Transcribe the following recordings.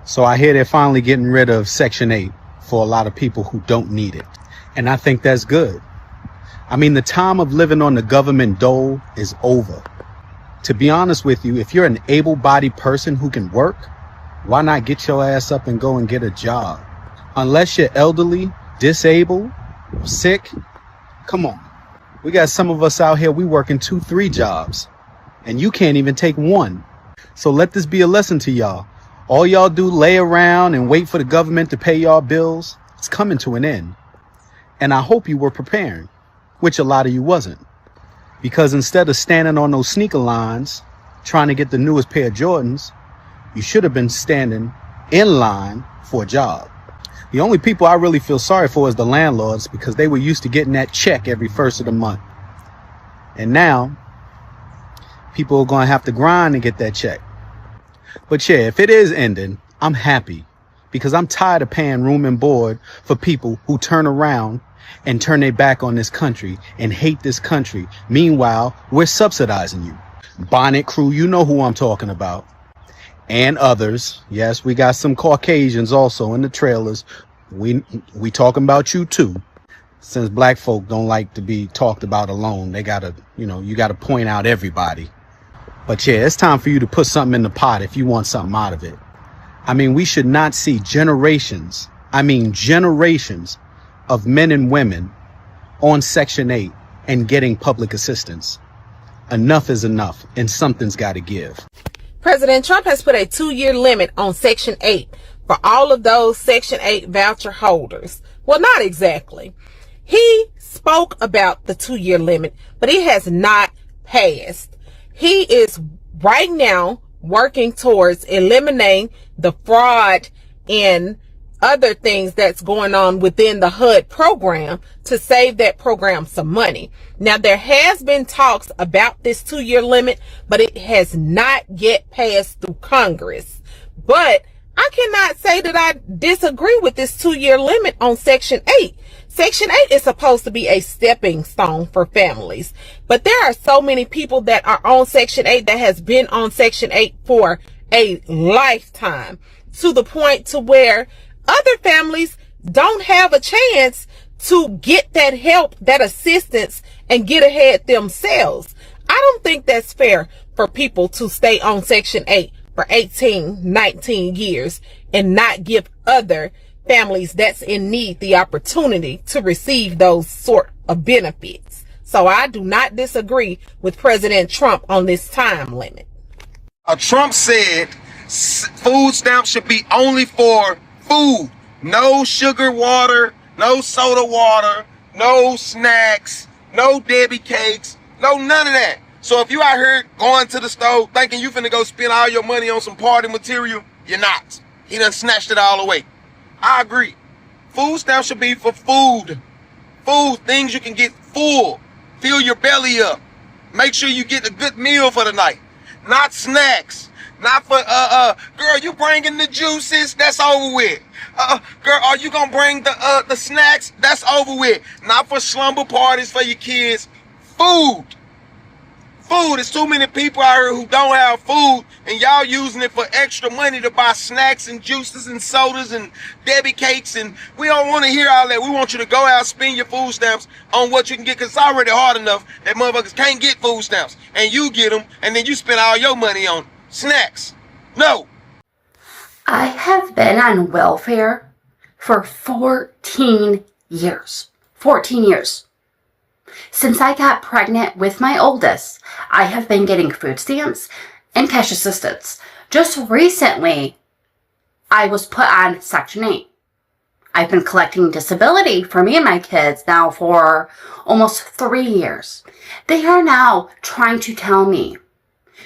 So I hear they're finally getting rid of Section 8 for a lot of people who don't need it. And I think that's good. I mean, the time of living on the government dole is over. To be honest with you, if you're an able-bodied person who can work, why not get your ass up and go and get a job? Unless you're elderly, disabled, or sick, come on. We got some of us out here, we working 2, 3 jobs, and you can't even take one. So let this be a lesson to y'all. All y'all do lay around and wait for the government to pay y'all bills. It's coming to an end. And I hope you were preparing, which a lot of you wasn't. Because instead of standing on those sneaker lines, trying to get the newest pair of Jordans, you should have been standing in line for a job. The only people I really feel sorry for is the landlords, because they were used to getting that check every first of the month. And now, people are going to have to grind to get that check. But yeah, if it is ending, I'm happy, because I'm tired of paying room and board for people who turn around and turn their back on this country and hate this country. Meanwhile, we're subsidizing you. Bonnet Crew, you know who I'm talking about. And others. Yes, we got some Caucasians also in the trailers. We talking about you too. Since black folk don't like to be talked about alone, they gotta, you gotta point out everybody. But yeah, it's time for you to put something in the pot if you want something out of it. I mean, we should not see generations of men and women on Section 8 and getting public assistance. Enough is enough, and something's got to give. President Trump has put a 2-year limit on Section 8 for all of those Section 8 voucher holders. Well, not exactly. He spoke about the 2-year limit, but it has not passed. He is right now working towards eliminating the fraud and other things that's going on within the HUD program to save that program some money. Now, there has been talks about this 2-year limit, but it has not yet passed through Congress. But I cannot say that I disagree with this 2-year limit on Section 8. Section 8 is supposed to be a stepping stone for families. But there are so many people that are on Section 8 that has been on Section 8 for a lifetime, to the point to where other families don't have a chance to get that help, that assistance, and get ahead themselves. I don't think that's fair for people to stay on Section 8 for 18, 19 years and not give other families that's in need the opportunity to receive those sort of benefits. So I do not disagree with President Trump on this time limit. Trump said food stamps should be only for food. No sugar water, no soda water, no snacks, no Debbie cakes, no none of that. So if you out here going to the store thinking you finna go spend all your money on some party material, you're not. He done snatched it all away. I agree. Food stamps should be for food. Food, things you can get full. Fill your belly up. Make sure you get a good meal for the night. Not snacks. Not for, girl, you bringing the juices? That's over with. Girl, are you gonna bring the snacks? That's over with. Not for slumber parties for your kids. Food. Food. There's too many people out here who don't have food, and y'all using it for extra money to buy snacks and juices and sodas and Debbie cakes, and we don't want to hear all that. We want you to go out and spend your food stamps on what you can get, because it's already hard enough that motherfuckers can't get food stamps, and you get them, and then you spend all your money on snacks. No. I have been on welfare for 14 years. 14 years. Since I got pregnant with my oldest, I have been getting food stamps and cash assistance. Just recently, I was put on Section 8. I've been collecting disability for me and my kids now for almost 3 years. They are now trying to tell me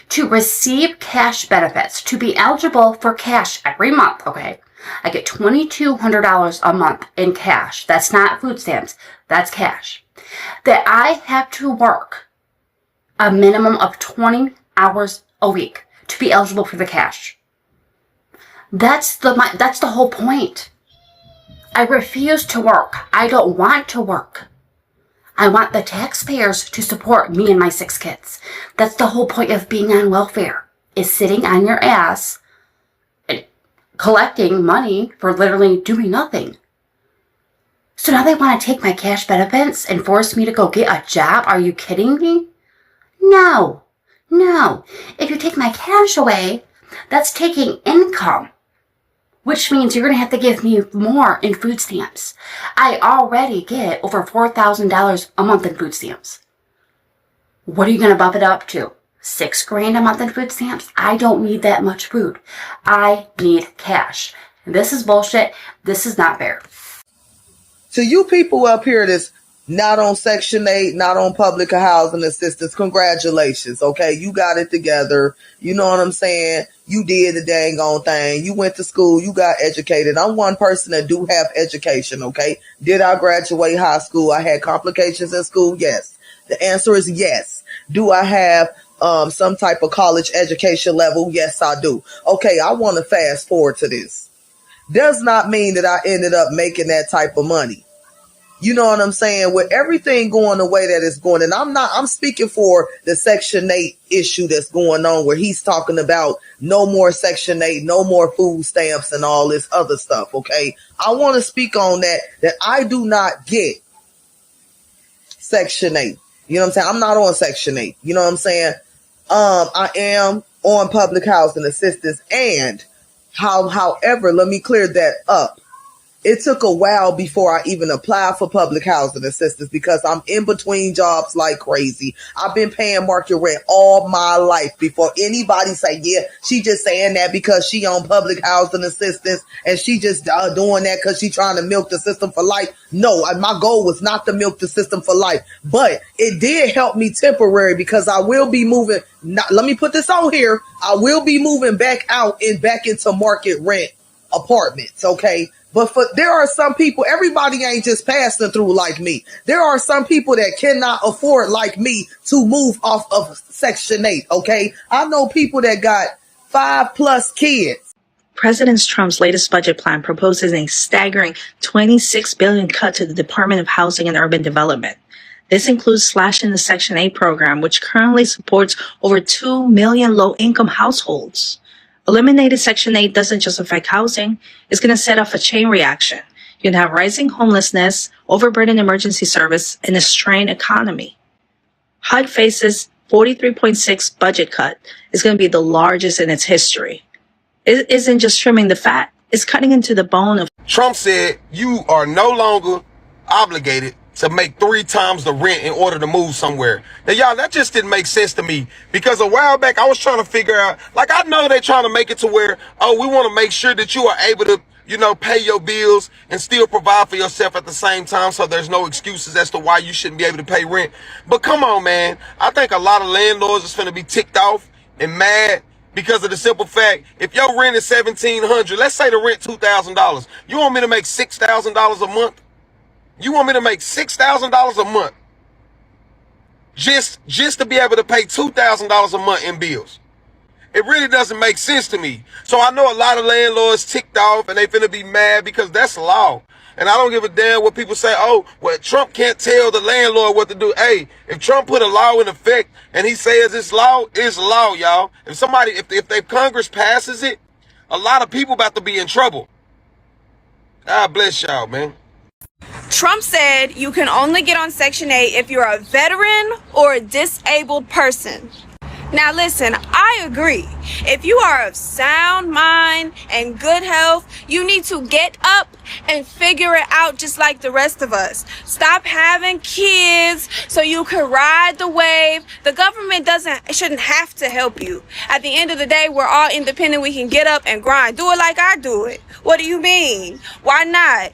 to receive cash benefits, to be eligible for cash every month, okay? I get $2,200 a month in cash. That's not food stamps. That's cash. That I have to work a minimum of 20 hours a week to be eligible for the cash. That's the whole point. I refuse to work. I don't want to work. I want the taxpayers to support me and my 6 kids. That's the whole point of being on welfare, is sitting on your ass and collecting money for literally doing nothing. So now they want to take my cash benefits and force me to go get a job? Are you kidding me? No. If you take my cash away, that's taking income, which means you're going to have to give me more in food stamps. I already get over $4,000 a month in food stamps. What are you going to bump it up to? $6,000 a month in food stamps? I don't need that much food. I need cash. This is bullshit. This is not fair. To you people up here that's not on Section 8, not on public housing assistance, congratulations, okay? You got it together. You know what I'm saying? You did the dang on thing. You went to school. You got educated. I'm one person that do have education, okay? Did I graduate high school? I had complications in school? Yes. The answer is yes. Do I have some type of college education level? Yes, I do. Okay, I want to fast forward to this. Does not mean that I ended up making that type of money. You know what I'm saying? With everything going the way that it's going, and I'm speaking for the Section 8 issue that's going on, where he's talking about no more Section 8, no more food stamps and all this other stuff, okay? I want to speak on that I do not get Section 8. You know what I'm saying? I'm not on Section 8. You know what I'm saying? I am on public housing assistance, and however, let me clear that up. It took a while before I even applied for public housing assistance because I'm in between jobs like crazy. I've been paying market rent all my life before anybody say, yeah, she just saying that because she on public housing assistance and she just doing that because she trying to milk the system for life. No, my goal was not to milk the system for life, but it did help me temporary because I will be moving. Let me put this on here. I will be moving back out and back into market rent apartments, okay? But there are some people, everybody ain't just passing through like me. There are some people that cannot afford like me to move off of Section 8, okay? I know people that got 5+ kids. President Trump's latest budget plan proposes a staggering $26 billion cut to the Department of Housing and Urban Development. This includes slashing the Section 8 program, which currently supports over 2 million low-income households. Eliminated Section 8 doesn't just affect housing, it's going to set off a chain reaction. You're going to have rising homelessness, overburdened emergency service, and a strained economy. HUD faces $43.6 budget cut is going to be the largest in its history. It isn't just trimming the fat, it's cutting into the bone of. Trump said you are no longer obligated to make 3 times the rent in order to move somewhere. Now, y'all, that just didn't make sense to me because a while back I was trying to figure out, like, I know they're trying to make it to where, we want to make sure that you are able to, pay your bills and still provide for yourself at the same time, so there's no excuses as to why you shouldn't be able to pay rent. But come on, man. I think a lot of landlords is finna be ticked off and mad because of the simple fact, if your rent is $1,700, let's say the rent $2,000, you want me to make $6,000 a month? You want me to make $6,000 a month just to be able to pay $2,000 a month in bills? It really doesn't make sense to me. So I know a lot of landlords ticked off and they finna be mad because that's law. And I don't give a damn what people say, Trump can't tell the landlord what to do. Hey, if Trump put a law in effect and he says it's law, y'all. If Congress passes it, a lot of people about to be in trouble. God bless y'all, man. Trump said you can only get on Section 8 if you're a veteran or a disabled person. Now listen, I agree. If you are of sound mind and good health, you need to get up and figure it out just like the rest of us. Stop having kids so you can ride the wave. The government shouldn't have to help you. At the end of the day, we're all independent. We can get up and grind. Do it like I do it. What do you mean? Why not?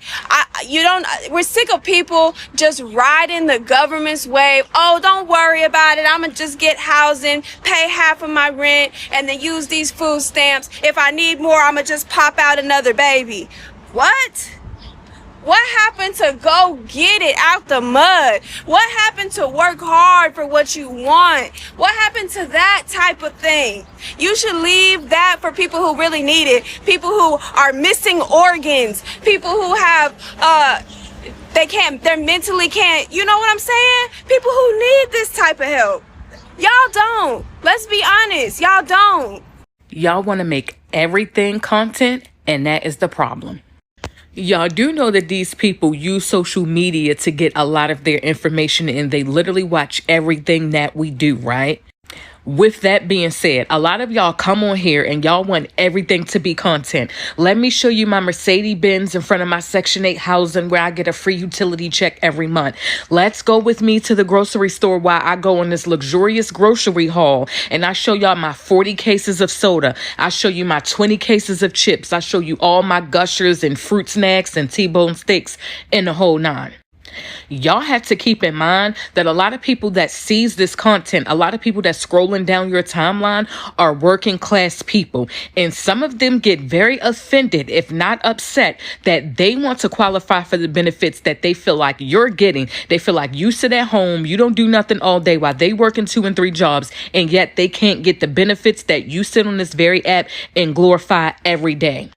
We're sick of people just riding the government's wave. Oh, don't worry about it. I'm going to just get housing, pay half of my rent, and then use these food stamps. If I need more, I'm going to just pop out another baby. What? What happened to go get it out the mud? What happened to work hard for what you want? What happened to that type of thing? You should leave that for people who really need it. People who are missing organs. People who have, they mentally can't, you know what I'm saying? People who need this type of help. Y'all don't. Let's be honest. Y'all don't. Y'all want to make everything content And that is the problem. Y'all do know that these people use social media to get a lot of their information, and they literally watch everything that we do, right? With that being said, a lot of y'all come on here and y'all want everything to be content. Let me show you my Mercedes-Benz in front of my Section 8 housing where I get a free utility check every month. Let's go with me to the grocery store while I go on this luxurious grocery haul and I show y'all my 40 cases of soda. I show you my 20 cases of chips. I show you all my Gushers and fruit snacks and T-bone steaks and the whole nine. Y'all have to keep in mind that a lot of people that sees this content, a lot of people that's scrolling down your timeline are working class people. And some of them get very offended, if not upset, that they want to qualify for the benefits that they feel like you're getting. They feel like you sit at home, you don't do nothing all day while they working 2 and 3 jobs, and yet they can't get the benefits that you sit on this very app and glorify every day.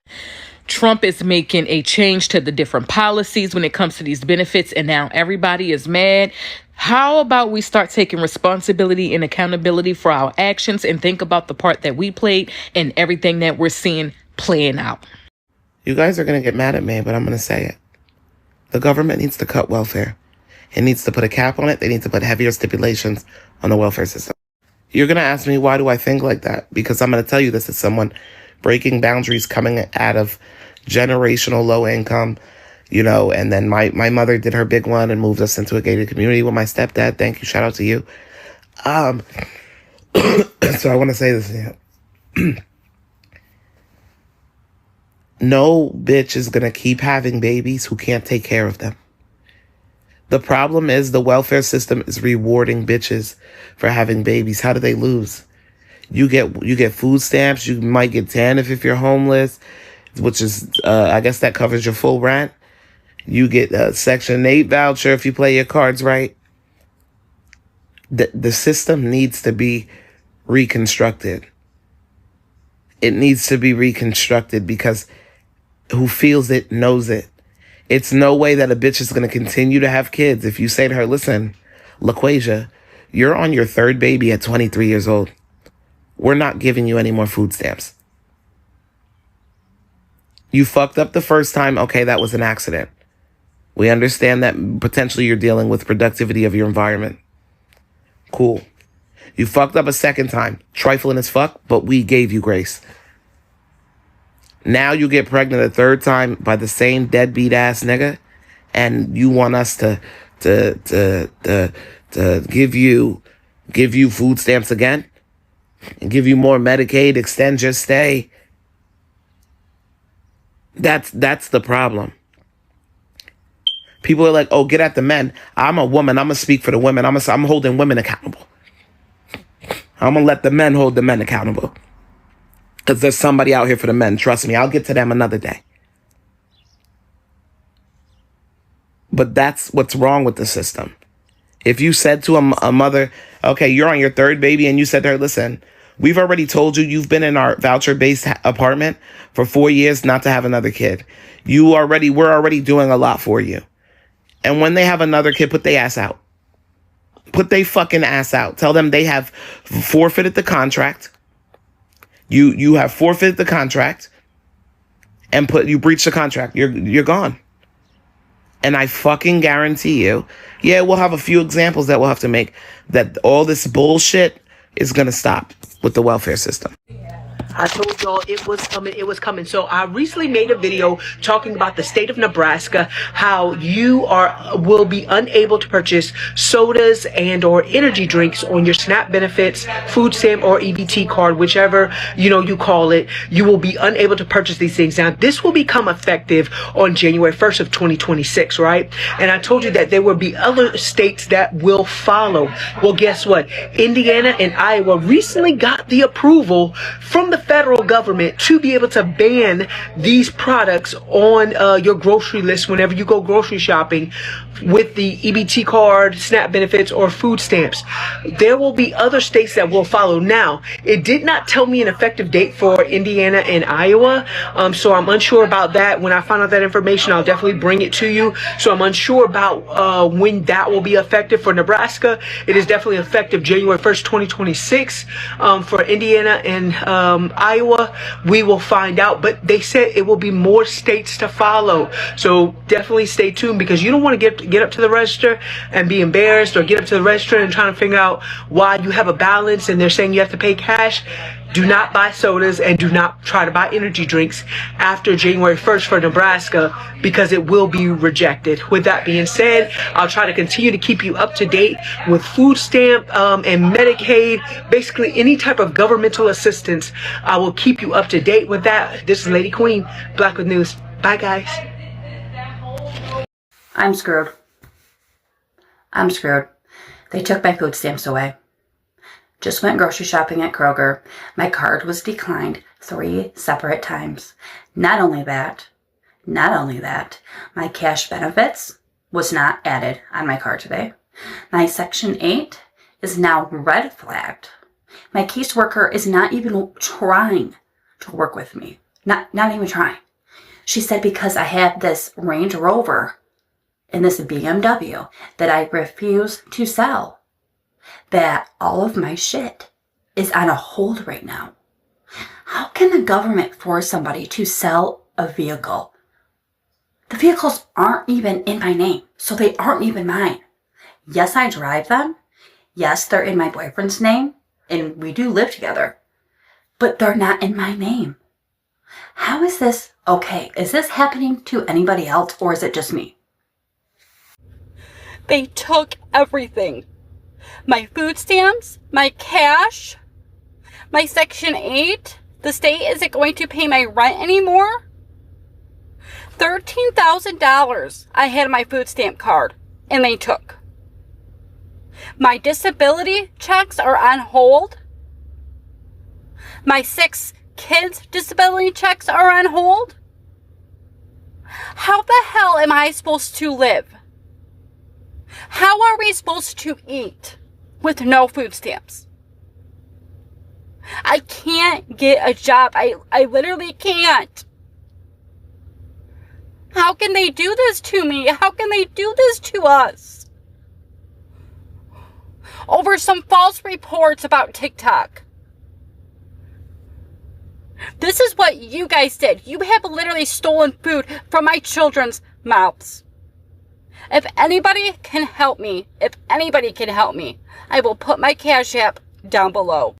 Trump is making a change to the different policies when it comes to these benefits, and now everybody is mad. How about we start taking responsibility and accountability for our actions and think about the part that we played in everything that we're seeing playing out? You guys are going to get mad at me, but I'm going to say it. The government needs to cut welfare. It needs to put a cap on it. They need to put heavier stipulations on the welfare system. You're going to ask me, why do I think like that? Because I'm going to tell you this as someone breaking boundaries, coming out of generational low income, and then my mother did her big one and moved us into a gated community with my stepdad. Thank you. Shout out to you. So I want to say this. No bitch is going to keep having babies who can't take care of them. The problem is the welfare system is rewarding bitches for having babies. How do they lose? You get food stamps. You might get TANF if you're homeless, which is, I guess that covers your full rent. You get a Section 8 voucher if you play your cards right. The system needs to be reconstructed. It needs to be reconstructed because who feels it knows it. It's no way that a bitch is going to continue to have kids if you say to her, listen, LaQuasia, you're on your 3rd baby at 23 years old. We're not giving you any more food stamps. You fucked up the first time. Okay, that was an accident. We understand that potentially you're dealing with productivity of your environment. Cool. You fucked up a second time. Trifling as fuck, but we gave you grace. Now you get pregnant a 3rd time by the same deadbeat ass nigga, and you want us to give you food stamps again? And give you more Medicaid, extend your stay. That's the problem. People are like, oh, get at the men. I'm a woman. I'm going to speak for the women. I'm holding women accountable. I'm going to let the men hold the men accountable. Because there's somebody out here for the men. Trust me, I'll get to them another day. But that's what's wrong with the system. If you said to a mother, okay, you're on your 3rd baby, and you said to her, listen, we've already told you you've been in our voucher-based apartment for 4 years not to have another kid. We're already doing a lot for you. And when they have another kid, put their ass out. Put their fucking ass out. Tell them they have forfeited the contract. You have forfeited the contract and you breached the contract. You're gone. And I fucking guarantee you, yeah, we'll have a few examples that we'll have to make, that all this bullshit is going to stop with the welfare system. I told y'all it was coming. So I recently made a video talking about the state of Nebraska, how you will be unable to purchase sodas and or energy drinks on your SNAP benefits, food stamp, or EBT card, whichever you call it. You will be unable to purchase these things. Now, this will become effective on January 1st of 2026, right? And I told you that there will be other states that will follow. Well, guess what? Indiana and Iowa recently got the approval from the federal government to be able to ban these products on your grocery list whenever you go grocery shopping with the EBT card, SNAP benefits, or food stamps. There will be other states that will follow. Now, it did not tell me an effective date for Indiana and Iowa, so I'm unsure about that. When I find out that information, I'll definitely bring it to you. So I'm unsure about when that will be effective. For Nebraska, it is definitely effective January 1st, 2026. For Indiana and Iowa, we will find out. But they said it will be more states to follow. So definitely stay tuned, because you don't want to get up to the register and be embarrassed, or get up to the register and trying to figure out why you have a balance and they're saying you have to pay cash. Do not buy sodas and do not try to buy energy drinks after January 1st for Nebraska, because it will be rejected. With that being said, I'll try to continue to keep you up to date with food stamp and Medicaid, basically any type of governmental assistance. I will keep you up to date with that. This is Lady Queen, Black with News. Bye, guys. I'm screwed. I'm screwed. They took my food stamps away. Just went grocery shopping at Kroger. My card was declined 3 separate times. Not only that, my cash benefits was not added on my card today. My Section 8 is now red flagged. My caseworker is not even trying to work with me. Not even trying. She said because I have this Range Rover and this BMW that I refuse to sell, that all of my shit is on a hold right now. How can the government force somebody to sell a vehicle? The vehicles aren't even in my name, so they aren't even mine. Yes, I drive them. Yes, they're in my boyfriend's name, and we do live together, but they're not in my name. How is this okay? Is this happening to anybody else, or is it just me? They took everything. My food stamps, my cash, my Section 8. The state isn't going to pay my rent anymore. $13,000 I had on my food stamp card, and they took. My disability checks are on hold. My 6 kids' disability checks are on hold. How the hell am I supposed to live? How are we supposed to eat with no food stamps? I can't get a job. I literally can't. How can they do this to me? How can they do this to us? Over some false reports about TikTok. This is what you guys did. You have literally stolen food from my children's mouths. If anybody can help me, I will put my Cash App down below.